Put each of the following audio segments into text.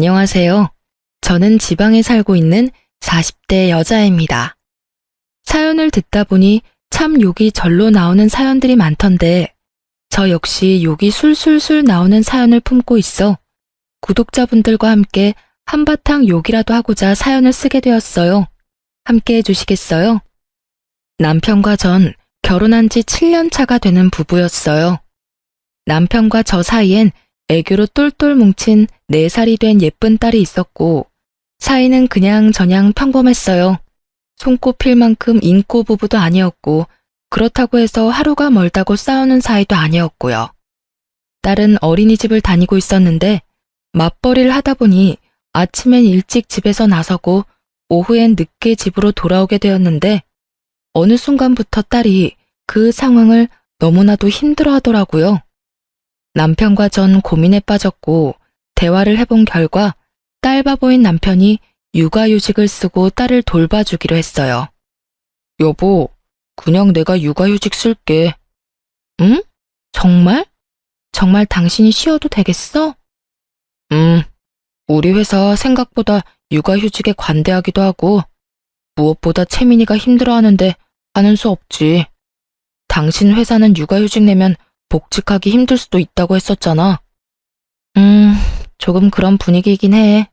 안녕하세요. 저는 지방에 살고 있는 40대 여자입니다. 사연을 듣다 보니 참 욕이 절로 나오는 사연들이 많던데 저 역시 욕이 술술술 나오는 사연을 품고 있어 구독자분들과 함께 한바탕 욕이라도 하고자 사연을 쓰게 되었어요. 함께 해주시겠어요? 남편과 전 결혼한 지 7년 차가 되는 부부였어요. 남편과 저 사이엔 애교로 똘똘 뭉친 4살이 된 예쁜 딸이 있었고 사이는 그냥저냥 평범했어요. 손꼽힐 만큼 인고 부부도 아니었고 그렇다고 해서 하루가 멀다고 싸우는 사이도 아니었고요. 딸은 어린이집을 다니고 있었는데 맞벌이를 하다 보니 아침엔 일찍 집에서 나서고 오후엔 늦게 집으로 돌아오게 되었는데 어느 순간부터 딸이 그 상황을 너무나도 힘들어하더라고요. 남편과 전 고민에 빠졌고 대화를 해본 결과 딸 바보인 남편이 육아휴직을 쓰고 딸을 돌봐주기로 했어요. 여보, 그냥 내가 육아휴직 쓸게. 응? 정말? 정말 당신이 쉬어도 되겠어? 우리 회사 생각보다 육아휴직에 관대하기도 하고 무엇보다 채민이가 힘들어하는데 하는 수 없지. 당신 회사는 육아휴직 내면 복직하기 힘들 수도 있다고 했었잖아. 조금 그런 분위기이긴 해.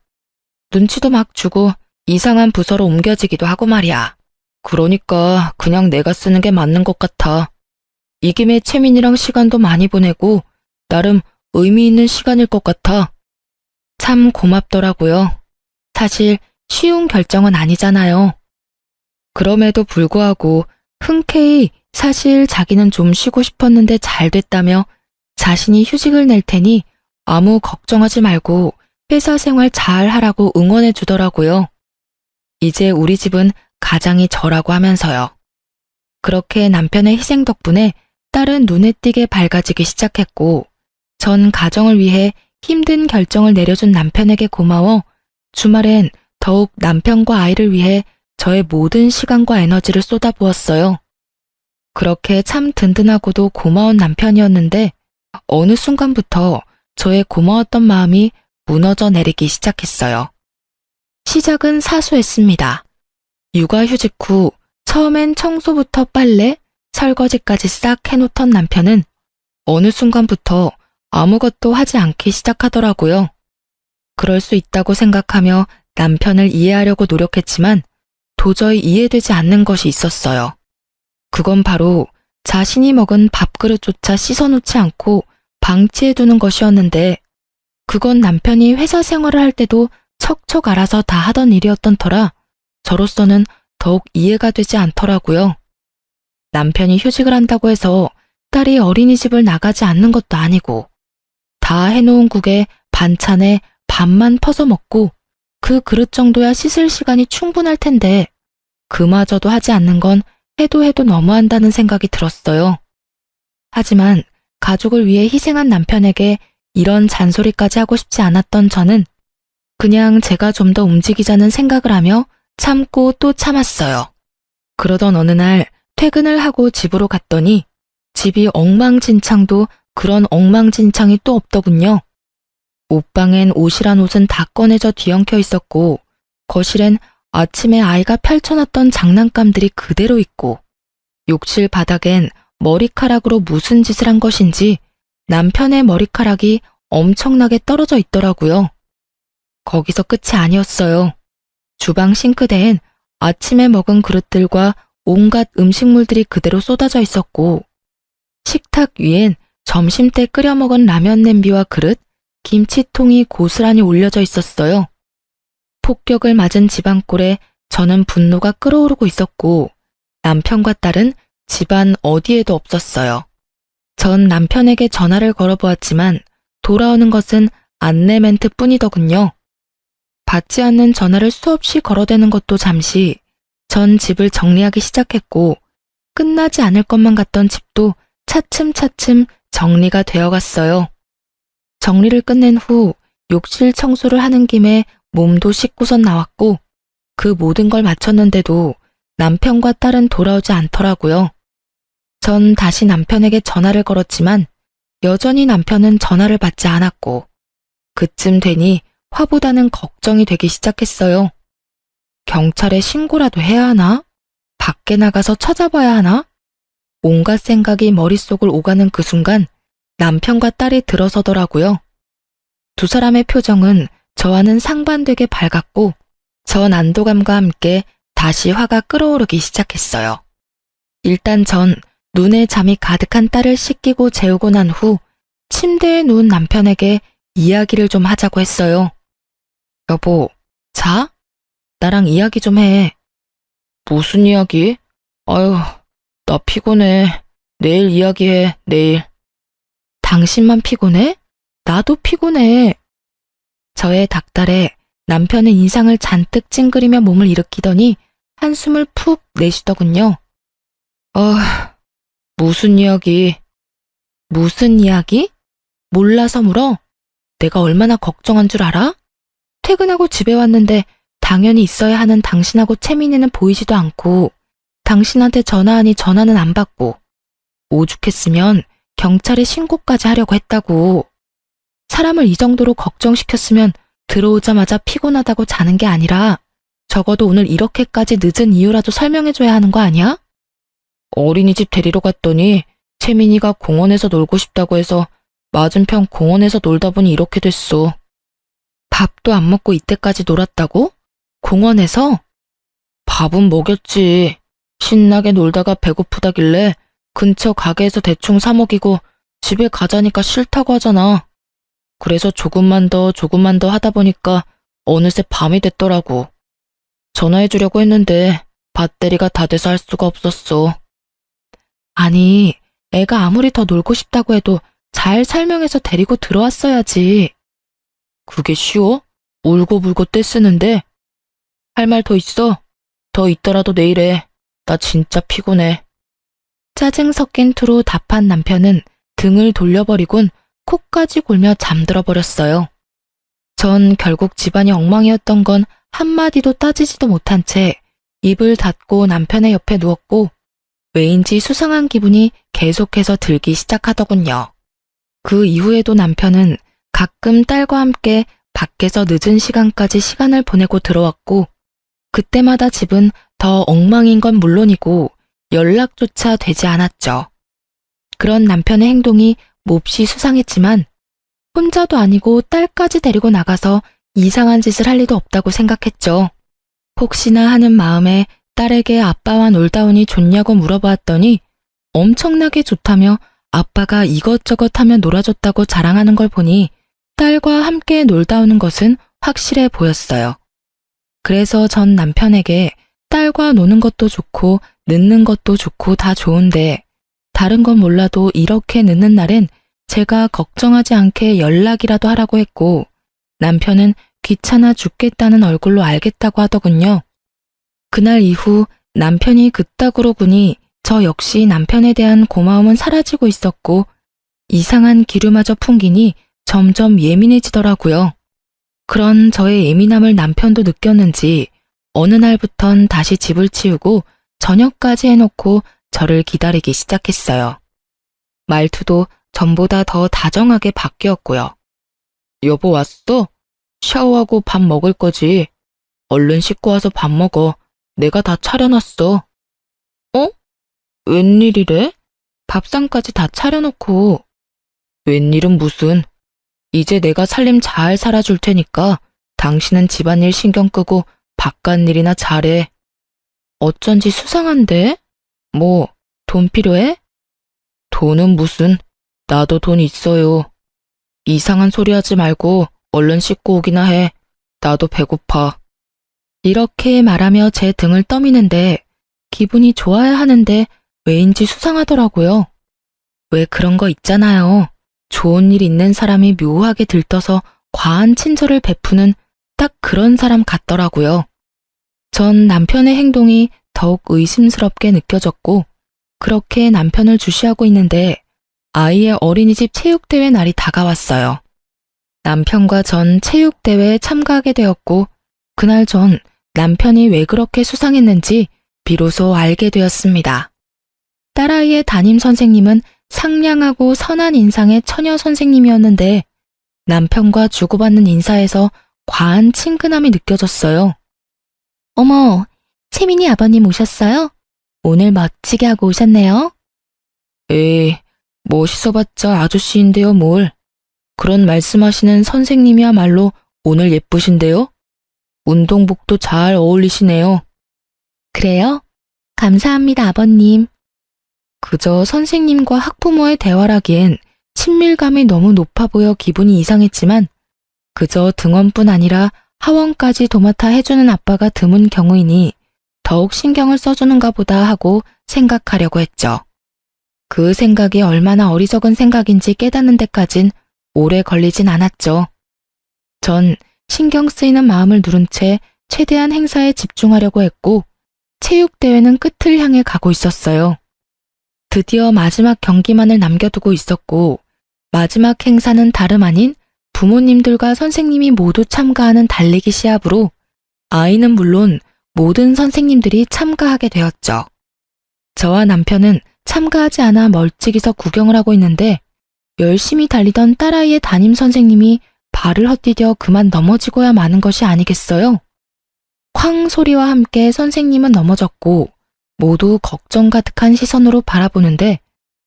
눈치도 막 주고 이상한 부서로 옮겨지기도 하고 말이야. 그러니까 그냥 내가 쓰는 게 맞는 것 같아. 이 김에 채민이랑 시간도 많이 보내고 나름 의미 있는 시간일 것 같아. 참 고맙더라고요. 사실 쉬운 결정은 아니잖아요. 그럼에도 불구하고 흔쾌히 사실 자기는 좀 쉬고 싶었는데 잘 됐다며 자신이 휴직을 낼 테니 아무 걱정하지 말고 회사 생활 잘 하라고 응원해 주더라고요. 이제 우리 집은 가장이 저라고 하면서요. 그렇게 남편의 희생 덕분에 딸은 눈에 띄게 밝아지기 시작했고 전 가정을 위해 힘든 결정을 내려준 남편에게 고마워 주말엔 더욱 남편과 아이를 위해 저의 모든 시간과 에너지를 쏟아부었어요. 그렇게 참 든든하고도 고마운 남편이었는데 어느 순간부터 저의 고마웠던 마음이 무너져 내리기 시작했어요. 시작은 사소했습니다. 육아휴직 후 처음엔 청소부터 빨래, 설거지까지 싹 해놓던 남편은 어느 순간부터 아무것도 하지 않기 시작하더라고요. 그럴 수 있다고 생각하며 남편을 이해하려고 노력했지만 도저히 이해되지 않는 것이 있었어요. 그건 바로 자신이 먹은 밥그릇조차 씻어놓지 않고 방치해두는 것이었는데 그건 남편이 회사 생활을 할 때도 척척 알아서 다 하던 일이었던 터라 저로서는 더욱 이해가 되지 않더라고요. 남편이 휴직을 한다고 해서 딸이 어린이집을 나가지 않는 것도 아니고 다 해놓은 국에 반찬에 밥만 퍼서 먹고 그 그릇 정도야 씻을 시간이 충분할 텐데 그마저도 하지 않는 건 해도 너무한다는 생각이 들었어요. 하지만 가족을 위해 희생한 남편에게 이런 잔소리까지 하고 싶지 않았던 저는 그냥 제가 좀 더 움직이자는 생각을 하며 참고 또 참았어요. 그러던 어느 날 퇴근을 하고 집으로 갔더니 집이 엉망진창도 그런 엉망진창이 또 없더군요. 옷방엔 옷이란 옷은 다 꺼내져 뒤엉켜 있었고 거실엔 아침에 아이가 펼쳐놨던 장난감들이 그대로 있고 욕실 바닥엔 머리카락으로 무슨 짓을 한 것인지 남편의 머리카락이 엄청나게 떨어져 있더라고요. 거기서 끝이 아니었어요. 주방 싱크대엔 아침에 먹은 그릇들과 온갖 음식물들이 그대로 쏟아져 있었고 식탁 위엔 점심때 끓여 먹은 라면 냄비와 그릇, 김치통이 고스란히 올려져 있었어요. 폭격을 맞은 집안꼴에 저는 분노가 끓어오르고 있었고 남편과 딸은 집안 어디에도 없었어요. 전 남편에게 전화를 걸어보았지만 돌아오는 것은 안내 멘트 뿐이더군요. 받지 않는 전화를 수없이 걸어대는 것도 잠시 전 집을 정리하기 시작했고 끝나지 않을 것만 같던 집도 차츰차츰 정리가 되어갔어요. 정리를 끝낸 후 욕실 청소를 하는 김에 몸도 씻고선 나왔고 그 모든 걸 마쳤는데도 남편과 딸은 돌아오지 않더라고요. 전 다시 남편에게 전화를 걸었지만 여전히 남편은 전화를 받지 않았고 그쯤 되니 화보다는 걱정이 되기 시작했어요. 경찰에 신고라도 해야 하나? 밖에 나가서 찾아봐야 하나? 온갖 생각이 머릿속을 오가는 그 순간 남편과 딸이 들어서더라고요. 두 사람의 표정은 저와는 상반되게 밝았고 전 안도감과 함께 다시 화가 끓어오르기 시작했어요. 일단 전 눈에 잠이 가득한 딸을 씻기고 재우고 난 후 침대에 누운 남편에게 이야기를 좀 하자고 했어요. 여보, 자? 나랑 이야기 좀 해. 무슨 이야기? 아유, 나 피곤해. 내일 이야기해, 내일. 당신만 피곤해? 나도 피곤해. 저의 닭달에 남편은 인상을 잔뜩 찡그리며 몸을 일으키더니 한숨을 푹 내쉬더군요. 무슨 이야기? 무슨 이야기? 몰라서 물어? 내가 얼마나 걱정한 줄 알아? 퇴근하고 집에 왔는데 당연히 있어야 하는 당신하고 채민이는 보이지도 않고 당신한테 전화하니 전화는 안 받고 오죽했으면 경찰에 신고까지 하려고 했다고. 사람을 이 정도로 걱정시켰으면 들어오자마자 피곤하다고 자는 게 아니라 적어도 오늘 이렇게까지 늦은 이유라도 설명해줘야 하는 거 아니야? 어린이집 데리러 갔더니 채민이가 공원에서 놀고 싶다고 해서 맞은편 공원에서 놀다 보니 이렇게 됐어. 밥도 안 먹고 이때까지 놀았다고? 공원에서? 밥은 먹였지. 신나게 놀다가 배고프다길래 근처 가게에서 대충 사 먹이고 집에 가자니까 싫다고 하잖아. 그래서 조금만 더 하다 보니까 어느새 밤이 됐더라고. 전화해주려고 했는데 배터리가 다 돼서 할 수가 없었어. 아니, 애가 아무리 더 놀고 싶다고 해도 잘 설명해서 데리고 들어왔어야지. 그게 쉬워? 울고불고 떼쓰는데? 할 말 더 있어? 더 있더라도 내일 해. 나 진짜 피곤해. 짜증 섞인 투로 답한 남편은 등을 돌려버리곤 코까지 골며 잠들어 버렸어요. 전 결국 집안이 엉망이었던 건 한마디도 따지지도 못한 채 입을 닫고 남편의 옆에 누웠고 왜인지 수상한 기분이 계속해서 들기 시작하더군요. 그 이후에도 남편은 가끔 딸과 함께 밖에서 늦은 시간까지 시간을 보내고 들어왔고 그때마다 집은 더 엉망인 건 물론이고 연락조차 되지 않았죠. 그런 남편의 행동이 몹시 수상했지만 혼자도 아니고 딸까지 데리고 나가서 이상한 짓을 할 리도 없다고 생각했죠. 혹시나 하는 마음에 딸에게 아빠와 놀다 오니 좋냐고 물어보았더니 엄청나게 좋다며 아빠가 이것저것 하며 놀아줬다고 자랑하는 걸 보니 딸과 함께 놀다 오는 것은 확실해 보였어요. 그래서 전 남편에게 딸과 노는 것도 좋고 늦는 것도 좋고 다 좋은데 다른 건 몰라도 이렇게 늦는 날엔 제가 걱정하지 않게 연락이라도 하라고 했고 남편은 귀찮아 죽겠다는 얼굴로 알겠다고 하더군요. 그날 이후 남편이 그따구로 구니 저 역시 남편에 대한 고마움은 사라지고 있었고 이상한 기류마저 풍기니 점점 예민해지더라고요. 그런 저의 예민함을 남편도 느꼈는지 어느 날부턴 다시 집을 치우고 저녁까지 해놓고 저를 기다리기 시작했어요. 말투도 전보다 더 다정하게 바뀌었고요. 여보 왔어? 샤워하고 밥 먹을 거지. 얼른 씻고 와서 밥 먹어. 내가 다 차려놨어. 어? 웬일이래? 밥상까지 다 차려놓고. 웬일은 무슨. 이제 내가 살림 잘 살아줄 테니까 당신은 집안일 신경 끄고 바깥일이나 잘해. 어쩐지 수상한데? 뭐, 돈 필요해? 돈은 무슨, 나도 돈 있어요. 이상한 소리 하지 말고 얼른 씻고 오기나 해. 나도 배고파. 이렇게 말하며 제 등을 떠미는데 기분이 좋아야 하는데 왜인지 수상하더라고요. 왜 그런 거 있잖아요. 좋은 일 있는 사람이 묘하게 들떠서 과한 친절을 베푸는 딱 그런 사람 같더라고요. 전 남편의 행동이 더욱 의심스럽게 느껴졌고 그렇게 남편을 주시하고 있는데 아이의 어린이집 체육대회 날이 다가왔어요. 남편과 전 체육대회에 참가하게 되었고 그날 전 남편이 왜 그렇게 수상했는지 비로소 알게 되었습니다. 딸아이의 담임 선생님은 상냥하고 선한 인상의 처녀 선생님이었는데 남편과 주고받는 인사에서 과한 친근함이 느껴졌어요. 어머, 채민이 아버님 오셨어요? 오늘 멋지게 하고 오셨네요. 에이, 멋있어봤자 아저씨인데요, 뭘. 그런 말씀하시는 선생님이야말로 오늘 예쁘신데요? 운동복도 잘 어울리시네요. 그래요? 감사합니다, 아버님. 그저 선생님과 학부모의 대화라기엔 친밀감이 너무 높아 보여 기분이 이상했지만 그저 등원뿐 아니라 하원까지 도맡아 해주는 아빠가 드문 경우이니 더욱 신경을 써주는가 보다 하고 생각하려고 했죠. 그 생각이 얼마나 어리석은 생각인지 깨닫는 데까진 오래 걸리진 않았죠. 전 신경 쓰이는 마음을 누른 채 최대한 행사에 집중하려고 했고 체육대회는 끝을 향해 가고 있었어요. 드디어 마지막 경기만을 남겨두고 있었고 마지막 행사는 다름 아닌 부모님들과 선생님이 모두 참가하는 달리기 시합으로 아이는 물론 모든 선생님들이 참가하게 되었죠. 저와 남편은 참가하지 않아 멀찍이서 구경을 하고 있는데 열심히 달리던 딸아이의 담임 선생님이 발을 헛디뎌 그만 넘어지고야 마는 것이 아니겠어요? 쾅 소리와 함께 선생님은 넘어졌고 모두 걱정 가득한 시선으로 바라보는데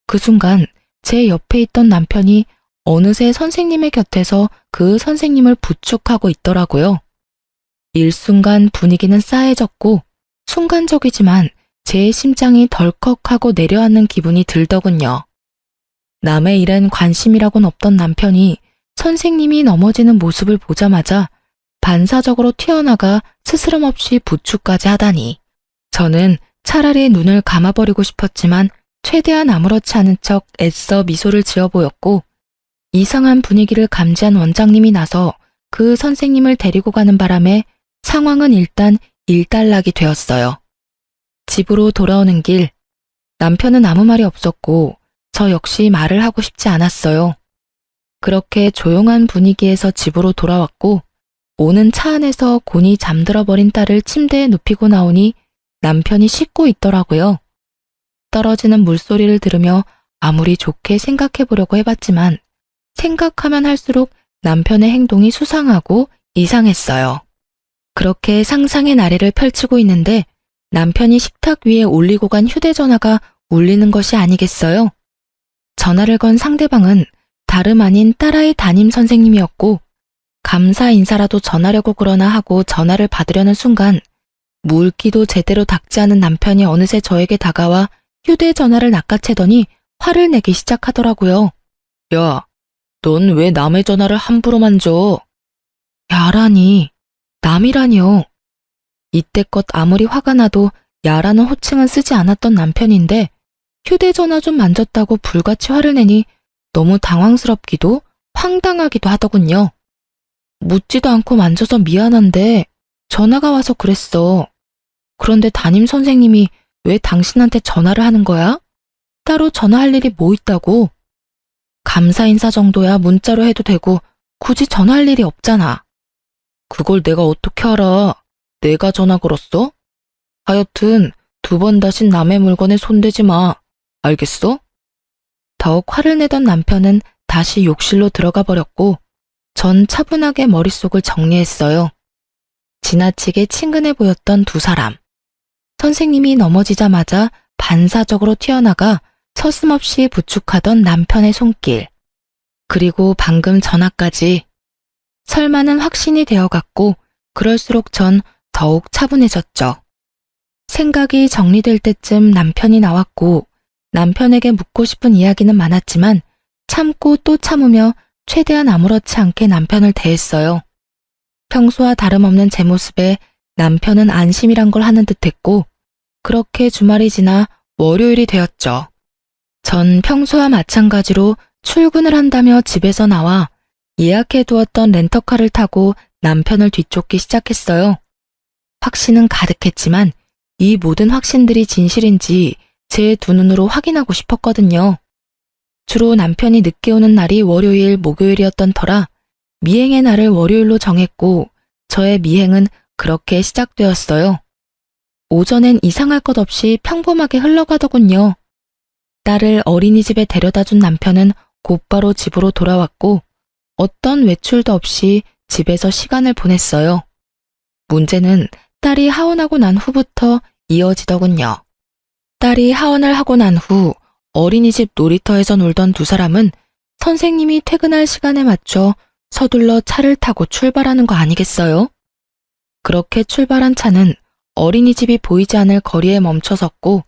그 순간 제 옆에 있던 남편이 어느새 선생님의 곁에서 그 선생님을 부축하고 있더라고요. 일순간 분위기는 싸해졌고 순간적이지만 제 심장이 덜컥하고 내려앉는 기분이 들더군요. 남의 일엔 관심이라곤 없던 남편이 선생님이 넘어지는 모습을 보자마자 반사적으로 튀어나가 스스럼 없이 부축까지 하다니. 저는 차라리 눈을 감아버리고 싶었지만 최대한 아무렇지 않은 척 애써 미소를 지어 보였고 이상한 분위기를 감지한 원장님이 나서 그 선생님을 데리고 가는 바람에 상황은 일단 일단락이 되었어요. 집으로 돌아오는 길, 남편은 아무 말이 없었고 저 역시 말을 하고 싶지 않았어요. 그렇게 조용한 분위기에서 집으로 돌아왔고 오는 차 안에서 곤히 잠들어 버린 딸을 침대에 눕히고 나오니 남편이 씻고 있더라고요. 떨어지는 물소리를 들으며 아무리 좋게 생각해 보려고 해봤지만 생각하면 할수록 남편의 행동이 수상하고 이상했어요. 그렇게 상상의 나래를 펼치고 있는데 남편이 식탁 위에 올리고 간 휴대전화가 울리는 것이 아니겠어요? 전화를 건 상대방은 다름 아닌 딸아이 담임 선생님이었고 감사 인사라도 전하려고 그러나 하고 전화를 받으려는 순간 물기도 제대로 닦지 않은 남편이 어느새 저에게 다가와 휴대전화를 낚아채더니 화를 내기 시작하더라고요. 야, 넌 왜 남의 전화를 함부로 만져? 야라니, 남이라니요. 이때껏 아무리 화가 나도 야라는 호칭은 쓰지 않았던 남편인데 휴대전화 좀 만졌다고 불같이 화를 내니 너무 당황스럽기도 황당하기도 하더군요. 묻지도 않고 만져서 미안한데 전화가 와서 그랬어. 그런데 담임 선생님이 왜 당신한테 전화를 하는 거야? 따로 전화할 일이 뭐 있다고? 감사 인사 정도야 문자로 해도 되고 굳이 전화할 일이 없잖아. 그걸 내가 어떻게 알아? 내가 전화 걸었어? 하여튼 2번 다신 남의 물건에 손대지 마. 알겠어? 더욱 화를 내던 남편은 다시 욕실로 들어가 버렸고 전 차분하게 머릿속을 정리했어요. 지나치게 친근해 보였던 두 사람. 선생님이 넘어지자마자 반사적으로 튀어나가 서슴없이 부축하던 남편의 손길. 그리고 방금 전화까지. 설마는 확신이 되어갔고 그럴수록 전 더욱 차분해졌죠. 생각이 정리될 때쯤 남편이 나왔고 남편에게 묻고 싶은 이야기는 많았지만 참고 또 참으며 최대한 아무렇지 않게 남편을 대했어요. 평소와 다름없는 제 모습에 남편은 안심이란 걸 하는 듯했고 그렇게 주말이 지나 월요일이 되었죠. 전 평소와 마찬가지로 출근을 한다며 집에서 나와 예약해두었던 렌터카를 타고 남편을 뒤쫓기 시작했어요. 확신은 가득했지만 이 모든 확신들이 진실인지 제 두 눈으로 확인하고 싶었거든요. 주로 남편이 늦게 오는 날이 월요일, 목요일이었던 터라 미행의 날을 월요일로 정했고 저의 미행은 그렇게 시작되었어요. 오전엔 이상할 것 없이 평범하게 흘러가더군요. 딸을 어린이집에 데려다 준 남편은 곧바로 집으로 돌아왔고 어떤 외출도 없이 집에서 시간을 보냈어요. 문제는 딸이 하원하고 난 후부터 이어지더군요. 딸이 하원을 하고 난 후 어린이집 놀이터에서 놀던 두 사람은 선생님이 퇴근할 시간에 맞춰 서둘러 차를 타고 출발하는 거 아니겠어요? 그렇게 출발한 차는 어린이집이 보이지 않을 거리에 멈춰섰고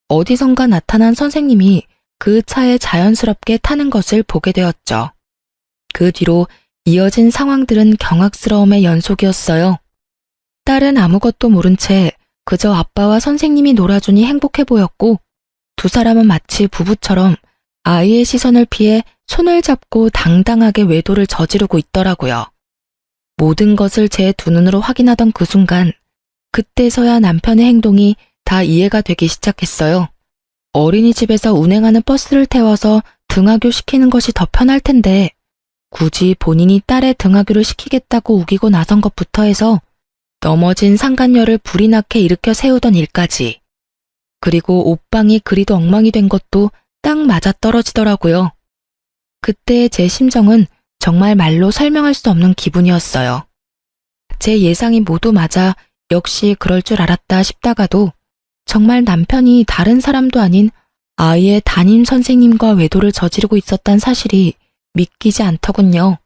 어디선가 나타난 선생님이 그 차에 자연스럽게 타는 것을 보게 되었죠. 그 뒤로 이어진 상황들은 경악스러움의 연속이었어요. 딸은 아무것도 모른 채 그저 아빠와 선생님이 놀아주니 행복해 보였고 두 사람은 마치 부부처럼 아이의 시선을 피해 손을 잡고 당당하게 외도를 저지르고 있더라고요. 모든 것을 제 두 눈으로 확인하던 그 순간 그때서야 남편의 행동이 다 이해가 되기 시작했어요. 어린이집에서 운행하는 버스를 태워서 등하교 시키는 것이 더 편할 텐데 굳이 본인이 딸의 등하교를 시키겠다고 우기고 나선 것부터 해서 넘어진 상간녀를 불이 나게 일으켜 세우던 일까지 그리고 옷방이 그리도 엉망이 된 것도 딱 맞아떨어지더라고요. 그때의 제 심정은 정말 말로 설명할 수 없는 기분이었어요. 제 예상이 모두 맞아 역시 그럴 줄 알았다 싶다가도 정말 남편이 다른 사람도 아닌 아이의 담임 선생님과 외도를 저지르고 있었단 사실이 믿기지 않더군요.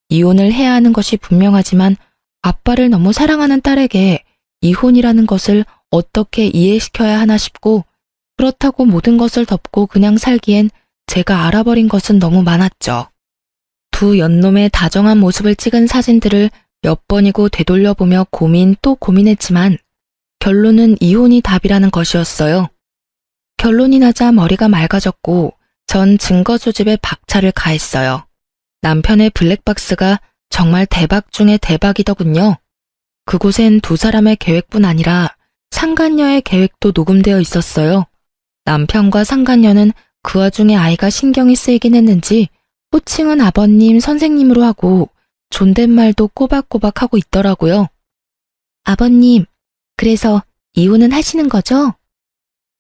이혼을 해야 하는 것이 분명하지만 아빠를 너무 사랑하는 딸에게 이혼이라는 것을 어떻게 이해시켜야 하나 싶고 그렇다고 모든 것을 덮고 그냥 살기엔 제가 알아버린 것은 너무 많았죠. 두 연놈의 다정한 모습을 찍은 사진들을 몇 번이고 되돌려보며 고민 또 고민했지만 결론은 이혼이 답이라는 것이었어요. 결론이 나자 머리가 맑아졌고 전 증거 수집에 박차를 가했어요. 남편의 블랙박스가 정말 대박 중에 대박이더군요. 그곳엔 두 사람의 계획뿐 아니라 상간녀의 계획도 녹음되어 있었어요. 남편과 상간녀는 그 와중에 아이가 신경이 쓰이긴 했는지 호칭은 아버님, 선생님으로 하고 존댓말도 꼬박꼬박 하고 있더라고요. 아버님, 그래서 이혼은 하시는 거죠?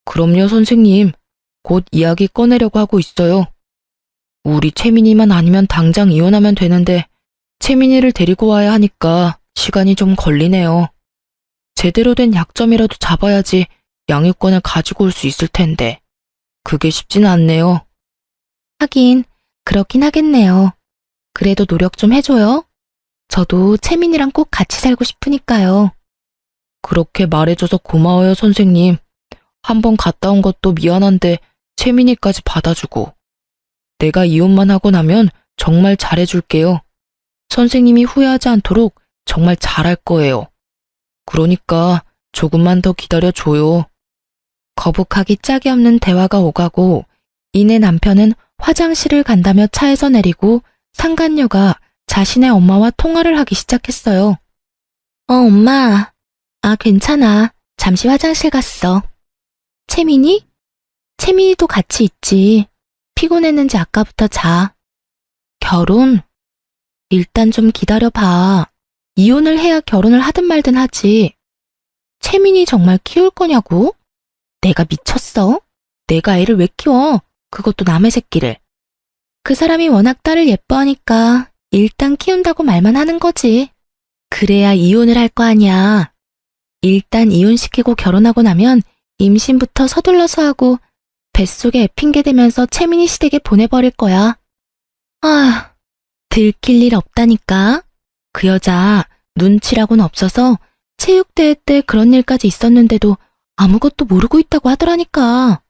그럼요, 선생님. 곧 이야기 꺼내려고 하고 있어요. 우리 채민이만 아니면 당장 이혼하면 되는데 채민이를 데리고 와야 하니까 시간이 좀 걸리네요. 제대로 된 약점이라도 잡아야지 양육권을 가지고 올 수 있을 텐데 그게 쉽지는 않네요. 하긴 그렇긴 하겠네요. 그래도 노력 좀 해줘요. 저도 채민이랑 꼭 같이 살고 싶으니까요. 그렇게 말해줘서 고마워요, 선생님. 한번 갔다 온 것도 미안한데 채민이까지 받아주고. 내가 이혼만 하고 나면 정말 잘해줄게요. 선생님이 후회하지 않도록 정말 잘할 거예요. 그러니까 조금만 더 기다려줘요. 거북하기 짝이 없는 대화가 오가고 이내 남편은 화장실을 간다며 차에서 내리고 상간녀가 자신의 엄마와 통화를 하기 시작했어요. 엄마. 괜찮아. 잠시 화장실 갔어. 채민이? 채민이도 같이 있지. 피곤했는지 아까부터 자. 결혼? 일단 좀 기다려봐. 이혼을 해야 결혼을 하든 말든 하지. 채민이 정말 키울 거냐고? 내가 미쳤어? 내가 애를 왜 키워? 그것도 남의 새끼를. 그 사람이 워낙 딸을 예뻐하니까 일단 키운다고 말만 하는 거지. 그래야 이혼을 할 거 아니야. 일단 이혼시키고 결혼하고 나면 임신부터 서둘러서 하고 뱃속에 애 핑계 대면서 채민이 시댁에 보내버릴 거야. 들킬 일 없다니까. 그 여자 눈치라고는 없어서 체육대회 때 그런 일까지 있었는데도 아무것도 모르고 있다고 하더라니까.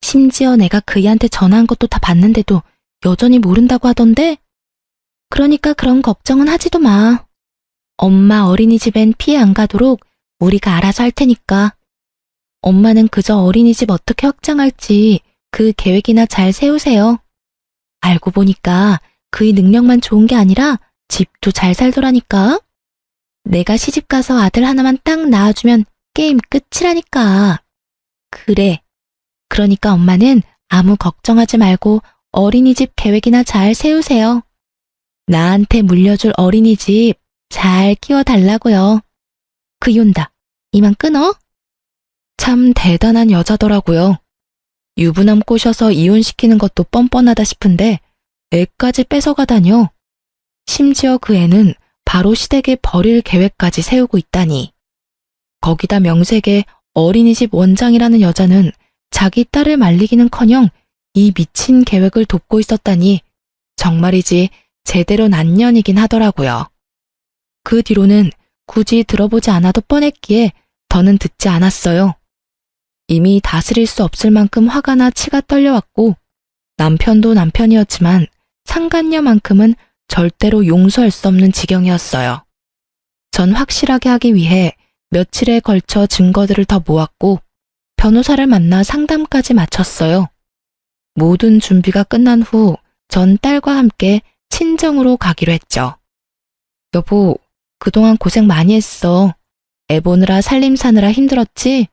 심지어 내가 그이한테 전화한 것도 다 봤는데도 여전히 모른다고 하던데? 그러니까 그런 걱정은 하지도 마. 엄마 어린이집엔 피해 안 가도록 우리가 알아서 할 테니까. 엄마는 그저 어린이집 어떻게 확장할지 그 계획이나 잘 세우세요. 알고 보니까 그의 능력만 좋은 게 아니라 집도 잘 살더라니까. 내가 시집가서 아들 하나만 딱 낳아주면 게임 끝이라니까. 그래. 그러니까 엄마는 아무 걱정하지 말고 어린이집 계획이나 잘 세우세요. 나한테 물려줄 어린이집 잘 키워달라고요. 그이 온다. 이만 끊어. 참 대단한 여자더라고요. 유부남 꼬셔서 이혼시키는 것도 뻔뻔하다 싶은데 애까지 뺏어가다뇨. 심지어 그 애는 바로 시댁에 버릴 계획까지 세우고 있다니. 거기다 명색의 어린이집 원장이라는 여자는 자기 딸을 말리기는커녕 이 미친 계획을 돕고 있었다니 정말이지 제대로 난년이긴 하더라고요. 그 뒤로는 굳이 들어보지 않아도 뻔했기에 더는 듣지 않았어요. 이미 다스릴 수 없을 만큼 화가 나 치가 떨려왔고 남편도 남편이었지만 상간녀만큼은 절대로 용서할 수 없는 지경이었어요. 전 확실하게 하기 위해 며칠에 걸쳐 증거들을 더 모았고 변호사를 만나 상담까지 마쳤어요. 모든 준비가 끝난 후 전 딸과 함께 친정으로 가기로 했죠. 여보, 그동안 고생 많이 했어. 애 보느라 살림 사느라 힘들었지?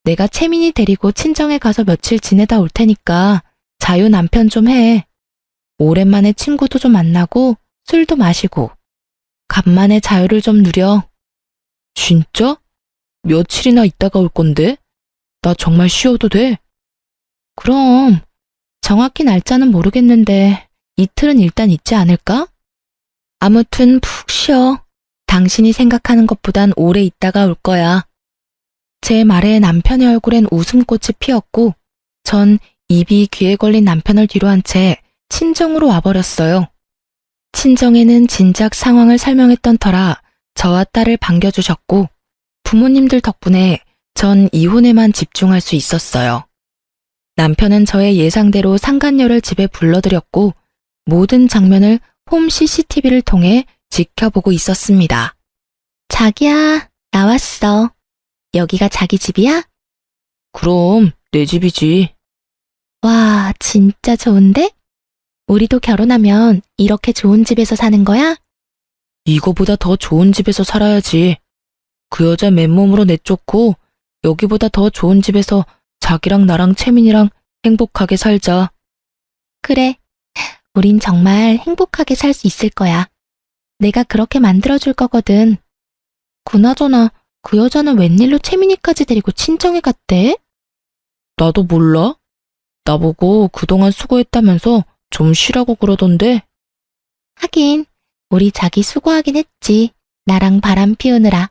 내가 채민이 데리고 친정에 가서 며칠 지내다 올 테니까 자유 남편 좀 해. 오랜만에 친구도 좀 만나고 술도 마시고 간만에 자유를 좀 누려. 진짜? 며칠이나 있다가 올 건데? 나 정말 쉬어도 돼? 그럼 정확히 날짜는 모르겠는데 이틀은 일단 있지 않을까? 아무튼 푹 쉬어. 당신이 생각하는 것보단 오래 있다가 올 거야. 제 말에 남편의 얼굴엔 웃음꽃이 피었고 전 입이 귀에 걸린 남편을 뒤로 한 채 친정으로 와버렸어요. 친정에는 진작 상황을 설명했던 터라 저와 딸을 반겨주셨고 부모님들 덕분에 전 이혼에만 집중할 수 있었어요. 남편은 저의 예상대로 상간녀를 집에 불러들였고 모든 장면을 홈 CCTV를 통해 지켜보고 있었습니다. 자기야, 나왔어. 여기가 자기 집이야? 그럼 내 집이지. 와, 진짜 좋은데? 우리도 결혼하면 이렇게 좋은 집에서 사는 거야? 이거보다 더 좋은 집에서 살아야지. 그 여자 맨몸으로 내쫓고 여기보다 더 좋은 집에서 자기랑 나랑 채민이랑 행복하게 살자. 그래. 우린 정말 행복하게 살 수 있을 거야. 내가 그렇게 만들어줄 거거든. 그나저나 그 여자는 웬일로 채민이까지 데리고 친정에 갔대? 나도 몰라. 나보고 그동안 수고했다면서 좀 쉬라고 그러던데. 하긴 우리 자기 수고하긴 했지. 나랑 바람 피우느라.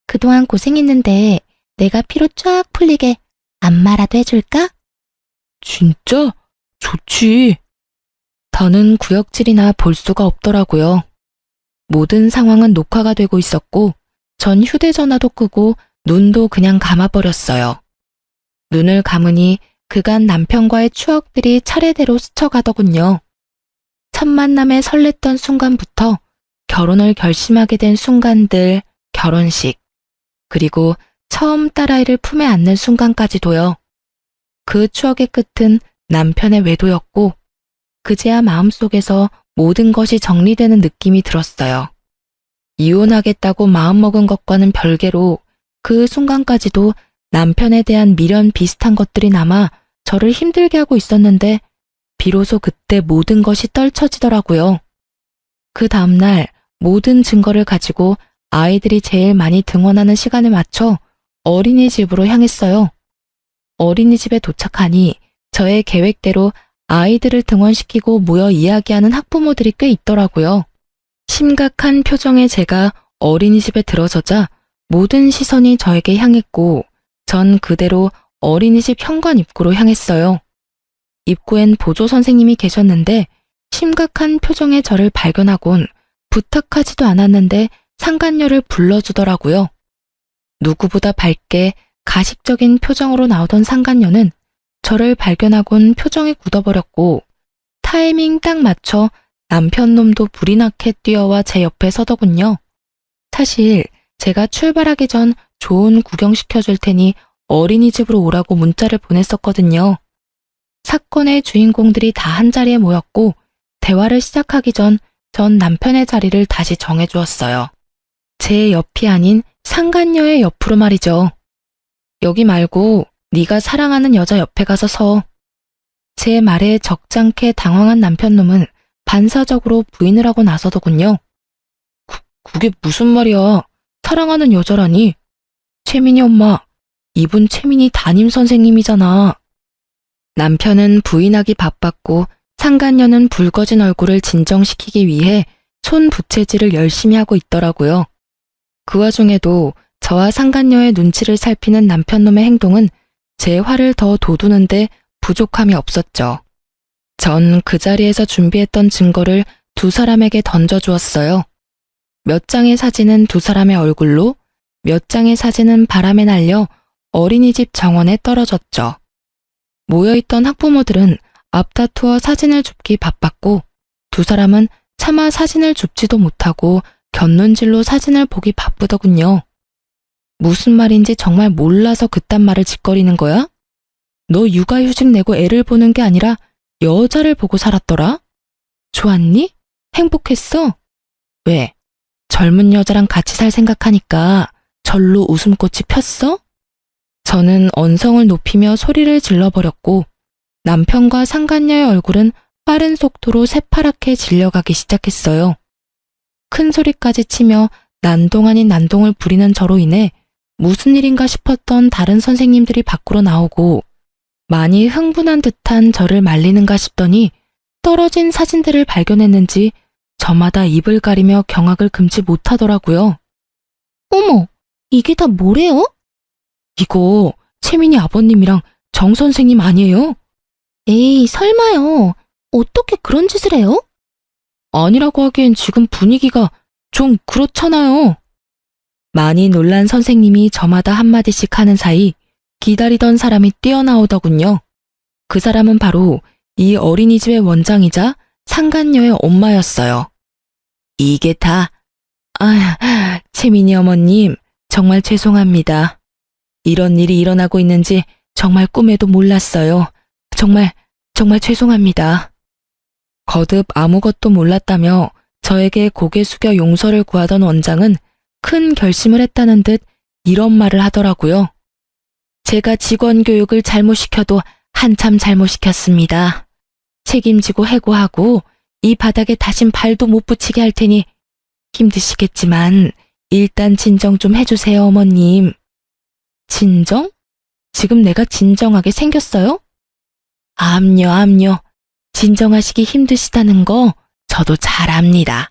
그동안 고생했는데 내가 피로 쫙 풀리게 안마라도 해줄까? 진짜? 좋지. 더는 구역질이나 볼 수가 없더라고요. 모든 상황은 녹화가 되고 있었고 전 휴대전화도 끄고 눈도 그냥 감아버렸어요. 눈을 감으니 그간 남편과의 추억들이 차례대로 스쳐가더군요. 첫 만남에 설렜던 순간부터 결혼을 결심하게 된 순간들, 결혼식, 그리고 처음 딸아이를 품에 안는 순간까지도요. 그 추억의 끝은 남편의 외도였고 그제야 마음속에서 모든 것이 정리되는 느낌이 들었어요. 이혼하겠다고 마음먹은 것과는 별개로 그 순간까지도 남편에 대한 미련 비슷한 것들이 남아 저를 힘들게 하고 있었는데 비로소 그때 모든 것이 떨쳐지더라고요. 그 다음날 모든 증거를 가지고 아이들이 제일 많이 등원하는 시간에 맞춰 어린이집으로 향했어요. 어린이집에 도착하니 저의 계획대로 아이들을 등원시키고 모여 이야기하는 학부모들이 꽤 있더라고요. 심각한 표정의 제가 어린이집에 들어서자 모든 시선이 저에게 향했고 전 그대로 어린이집 현관 입구로 향했어요. 입구엔 보조 선생님이 계셨는데 심각한 표정의 저를 발견하곤 부탁하지도 않았는데 상간녀를 불러주더라고요. 누구보다 밝게 가식적인 표정으로 나오던 상간녀는 저를 발견하곤 표정이 굳어버렸고 타이밍 딱 맞춰 남편 놈도 불이 나게 뛰어와 제 옆에 서더군요. 사실 제가 출발하기 전 좋은 구경시켜줄 테니 어린이집으로 오라고 문자를 보냈었거든요. 사건의 주인공들이 다 한자리에 모였고 대화를 시작하기 전 남편의 자리를 다시 정해주었어요. 제 옆이 아닌 상간녀의 옆으로 말이죠. 여기 말고 네가 사랑하는 여자 옆에 가서 서. 제 말에 적잖게 당황한 남편놈은 반사적으로 부인을 하고 나서더군요. 그게 무슨 말이야. 사랑하는 여자라니. 채민이 엄마, 이분 채민이 담임선생님이잖아. 남편은 부인하기 바빴고 상간녀는 붉어진 얼굴을 진정시키기 위해 손 부채질을 열심히 하고 있더라고요. 그 와중에도 저와 상간녀의 눈치를 살피는 남편놈의 행동은 제 화를 더 돋우는데 부족함이 없었죠. 전 그 자리에서 준비했던 증거를 두 사람에게 던져주었어요. 몇 장의 사진은 두 사람의 얼굴로, 몇 장의 사진은 바람에 날려 어린이집 정원에 떨어졌죠. 모여있던 학부모들은 앞다투어 사진을 줍기 바빴고 두 사람은 차마 사진을 줍지도 못하고 곁눈질로 사진을 보기 바쁘더군요. 무슨 말인지 정말 몰라서 그딴 말을 짓거리는 거야? 너 육아휴직 내고 애를 보는 게 아니라 여자를 보고 살았더라? 좋았니? 행복했어? 왜? 젊은 여자랑 같이 살 생각하니까 절로 웃음꽃이 폈어? 저는 언성을 높이며 소리를 질러버렸고 남편과 상간녀의 얼굴은 빠른 속도로 새파랗게 질려가기 시작했어요. 큰 소리까지 치며 난동 아닌 난동을 부리는 저로 인해 무슨 일인가 싶었던 다른 선생님들이 밖으로 나오고 많이 흥분한 듯한 저를 말리는가 싶더니 떨어진 사진들을 발견했는지 저마다 입을 가리며 경악을 금치 못하더라고요. 어머, 이게 다 뭐래요? 이거 채민이 아버님이랑 정 선생님 아니에요? 에이, 설마요. 어떻게 그런 짓을 해요? 아니라고 하기엔 지금 분위기가 좀 그렇잖아요. 많이 놀란 선생님이 저마다 한마디씩 하는 사이 기다리던 사람이 뛰어나오더군요. 그 사람은 바로 이 어린이집의 원장이자 상간녀의 엄마였어요. 이게 다, 채민이 어머님, 정말 죄송합니다. 이런 일이 일어나고 있는지 정말 꿈에도 몰랐어요. 정말 죄송합니다. 거듭 아무것도 몰랐다며 저에게 고개 숙여 용서를 구하던 원장은 큰 결심을 했다는 듯 이런 말을 하더라고요. 제가 직원 교육을 잘못시켜도 한참 잘못시켰습니다. 책임지고 해고하고 이 바닥에 다신 발도 못 붙이게 할 테니 힘드시겠지만 일단 진정 좀 해주세요, 어머님. 진정? 지금 내가 진정하게 생겼어요? 암요. 진정하시기 힘드시다는 거 저도 잘 압니다.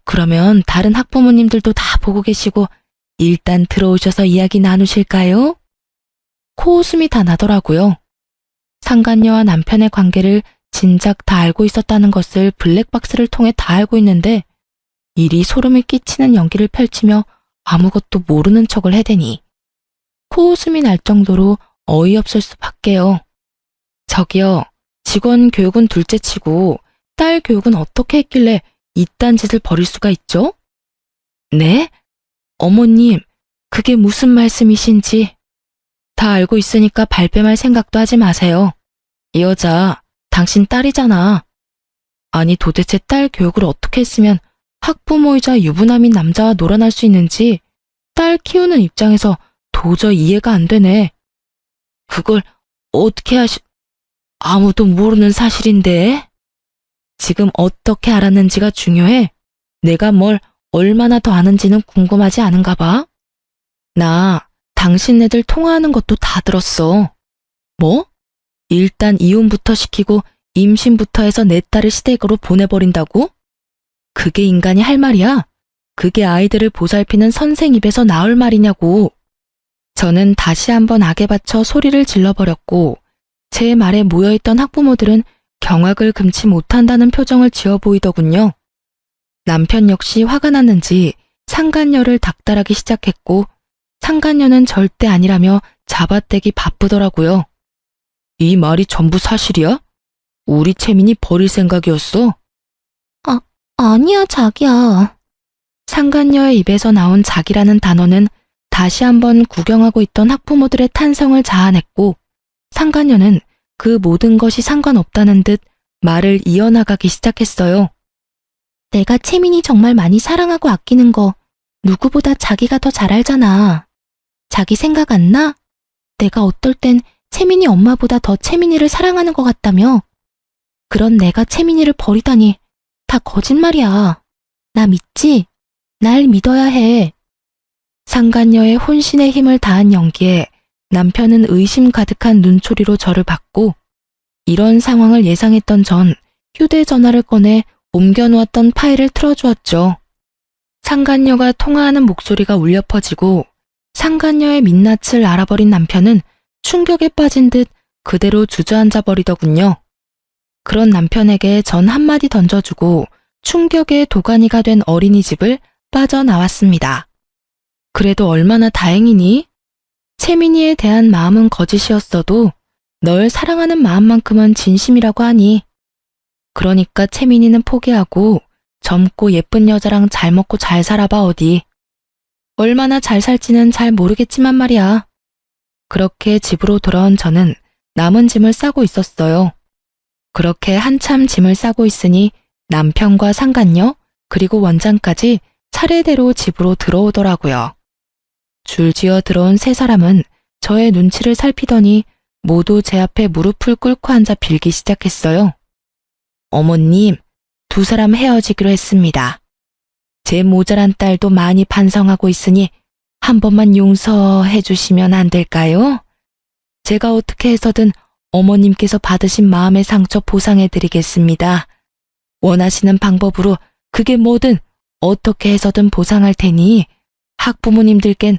그러면 다른 학부모님들도 다 보고 계시고 일단 들어오셔서 이야기 나누실까요? 코웃음이 다 나더라고요. 상간녀와 남편의 관계를 진작 다 알고 있었다는 것을 블랙박스를 통해 다 알고 있는데 이리 소름을 끼치는 연기를 펼치며 아무것도 모르는 척을 해대니 코웃음이 날 정도로 어이없을 수밖에요. 저기요, 직원 교육은 둘째치고 딸 교육은 어떻게 했길래 이딴 짓을 벌일 수가 있죠? 네? 어머님, 그게 무슨 말씀이신지 다 알고 있으니까 발뺌할 생각도 하지 마세요. 이 여자, 당신 딸이잖아. 아니 도대체 딸 교육을 어떻게 했으면 학부모이자 유부남인 남자와 놀아날 수 있는지 딸 키우는 입장에서 도저히 이해가 안 되네. 그걸 어떻게 아무도 모르는 사실인데? 지금 어떻게 알았는지가 중요해. 내가 뭘 얼마나 더 아는지는 궁금하지 않은가 봐. 나 당신네들 통화하는 것도 다 들었어. 뭐? 일단 이혼부터 시키고 임신부터 해서 내 딸을 시댁으로 보내버린다고? 그게 인간이 할 말이야? 그게 아이들을 보살피는 선생 입에서 나올 말이냐고. 저는 다시 한번 악에 받쳐 소리를 질러버렸고 제 말에 모여있던 학부모들은 경악을 금치 못한다는 표정을 지어 보이더군요. 남편 역시 화가 났는지 상간녀를 닥달하기 시작했고 상간녀는 절대 아니라며 잡아떼기 바쁘더라고요. 이 말이 전부 사실이야? 우리 채민이 버릴 생각이었어? 아니야, 자기야. 상간녀의 입에서 나온 자기라는 단어는 다시 한번 구경하고 있던 학부모들의 탄성을 자아냈고 상간녀는 그 모든 것이 상관없다는 듯 말을 이어나가기 시작했어요. 내가 채민이 정말 많이 사랑하고 아끼는 거 누구보다 자기가 더 잘 알잖아. 자기 생각 안 나? 내가 어떨 땐 채민이 엄마보다 더 채민이를 사랑하는 것 같다며. 그런 내가 채민이를 버리다니 다 거짓말이야. 나 믿지? 날 믿어야 해. 상간녀의 혼신의 힘을 다한 연기에 남편은 의심 가득한 눈초리로 저를 봤고 이런 상황을 예상했던 전 휴대전화를 꺼내 옮겨놓았던 파일을 틀어주었죠. 상간녀가 통화하는 목소리가 울려 퍼지고 상간녀의 민낯을 알아버린 남편은 충격에 빠진 듯 그대로 주저앉아 버리더군요. 그런 남편에게 전 한마디 던져주고 충격의 도가니가 된 어린이집을 빠져나왔습니다. 그래도 얼마나 다행이니? 채민이에 대한 마음은 거짓이었어도 널 사랑하는 마음만큼은 진심이라고 하니. 그러니까 채민이는 포기하고 젊고 예쁜 여자랑 잘 먹고 잘 살아봐 어디. 얼마나 잘 살지는 잘 모르겠지만 말이야. 그렇게 집으로 돌아온 저는 남은 짐을 싸고 있었어요. 그렇게 한참 짐을 싸고 있으니 남편과 상간녀 그리고 원장까지 차례대로 집으로 들어오더라고요. 줄지어 들어온 세 사람은 저의 눈치를 살피더니 모두 제 앞에 무릎을 꿇고 앉아 빌기 시작했어요. 어머님, 두 사람 헤어지기로 했습니다. 제 모자란 딸도 많이 반성하고 있으니 한 번만 용서해 주시면 안 될까요? 제가 어떻게 해서든 어머님께서 받으신 마음의 상처 보상해 드리겠습니다. 원하시는 방법으로 그게 뭐든 어떻게 해서든 보상할 테니 학부모님들겐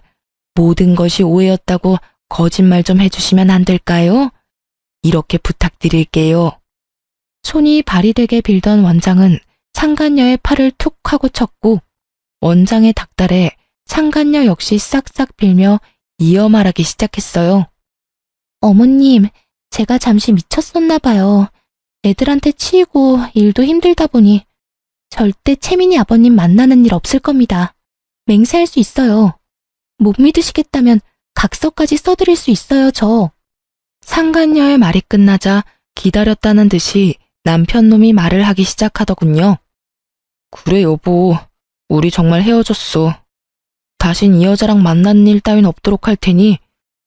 모든 것이 오해였다고 거짓말 좀 해주시면 안 될까요? 이렇게 부탁드릴게요. 손이 발이되게 빌던 원장은 상간녀의 팔을 툭 하고 쳤고 원장의 닭달에 상간녀 역시 싹싹 빌며 이어 말하기 시작했어요. 어머님, 제가 잠시 미쳤었나 봐요. 애들한테 치이고 일도 힘들다 보니 절대 채민이 아버님 만나는 일 없을 겁니다. 맹세할 수 있어요. 못 믿으시겠다면 각서까지 써드릴 수 있어요, 저. 상간녀의 말이 끝나자 기다렸다는 듯이 남편 놈이 말을 하기 시작하더군요. 그래 여보, 우리 정말 헤어졌어. 다신 이 여자랑 만나는 일 따윈 없도록 할 테니